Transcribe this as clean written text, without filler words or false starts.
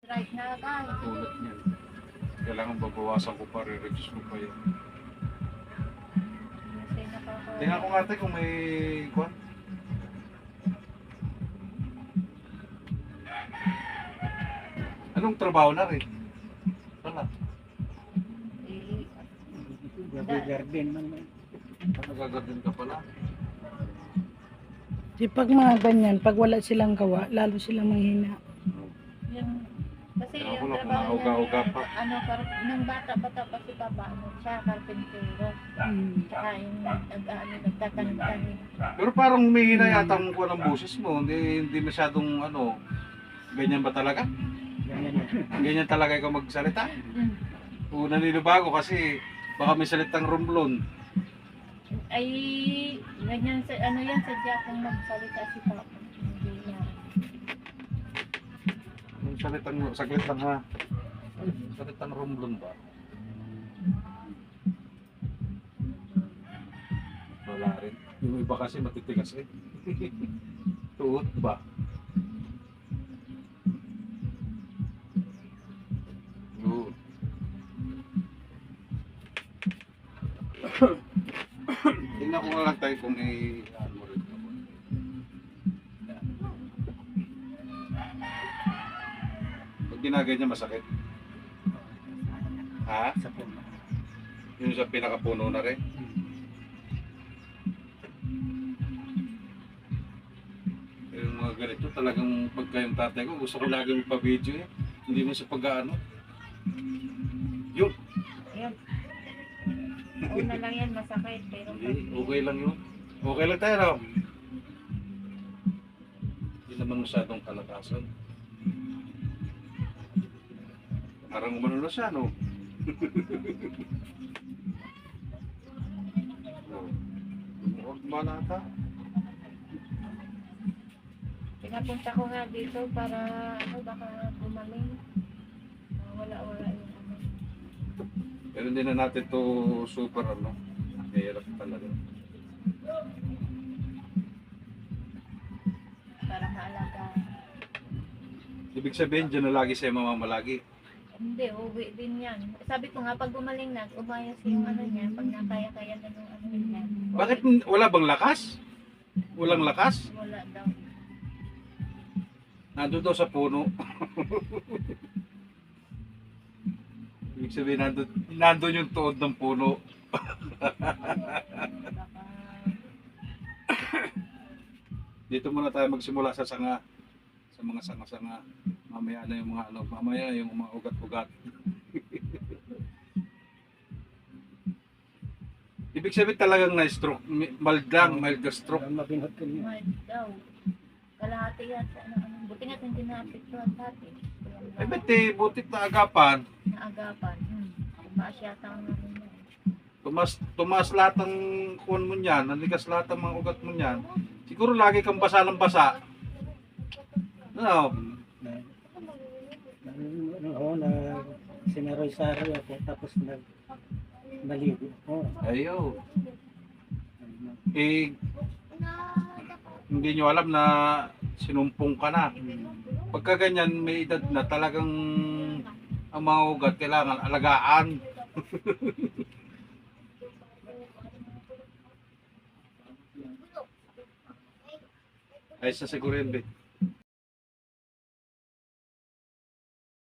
Right na ka. Tulad niyan. Kailangan babawasan ko pa, re-reduce ko pa yun. Kasi nakaka... Tingnan ko nga tayo kung may kwan. Anong trabaho na rin? Wala. Eh, Gabi garden man. Nagagardin ka pala. Di pag mga ganyan, pag wala silang gawa, lalo silang manghina. yung... Kasi Kaya yung wala, trabaho kumauga-uga niya, pa. ano, nung bata-bata pa si Papa, ano, siya, karpintero. Tsaka yung nagtatanim-tanim. Pero parang humihina yata ang kuha ng boses mo. Hindi masyadong ano. Ganyan ba talaga? Ganyan yan. Ganyan talaga ikaw magsalita? O naninibago kasi baka may salitang romblon. Ay, ganyan, ano yan, sadya kung magsalita si Papa. Hindi niya. Yung salitang, saglit lang ha. Salitang romblon ba? Wala rin. Yung iba kasi matitigas eh. Tuot ba? Yun. Tingnan ko nga lang tayo kung may ano rin ako. Pag ginaganyan masakit. Ha? Sa puno. Yung sa pinakapuno na rin. Yung mga ganito talagang pagka yung tatay ko gusto ko lagi magpa-video eh. Hindi mo sa pag-ano. Yun. Ayan. Una lang yan, masakit. Pero Hindi, okay lang yun. Okay lang tayo no? Hindi naman masyadong kalakasan. Parang umano na siya, no? Huwag ba nata? pinapunta ko nga dito para, ano, baka gumaling. Wala-wala yung ano. Pero hindi na natin to super ano. Mahirap talaga. Para maalaga. Ibig sabihin, dyan na lagi siya mamamalagi. Hindi, uwi din yan. Sabi ko nga, pag gumaling na, umayos yung ano niya, pag nakaya-kaya na yung ano niya. Bakit wala bang lakas? Walang lakas? Wala daw. Nandun daw sa puno. Ibig sabihin, nandun yung tuod ng puno. Baka, Dito muna tayo magsimula sa sanga. Sa mga sanga-sanga. Mamaya na yung mga ano, mamaya yung mga ugat-ugat. Ibig sabihin talagang na-stroke. Mild lang, mild na stroke. Mabinhot ka niya. mild daw. Kalahati yan sa ano. Buti nga hindi na-apektuhan dati. Eh, ba't butit na agapan. Naagapan. Tumaas yata ang ano niya. Tumaas lahat ng kuwan mo niyan, nanigas lahat ng mga ugat mo niyan. Siguro lagi kang basa ng basa. Ano? Oo, na sinaroy-saroy ako tapos naligo. Oo. Ayo. Eh, hindi nyo alam na sinumpong ka na. Pagka ganyan, may edad na talagang ang mga ugat kailangan alagaan. Ayos na siguro yun, Bit.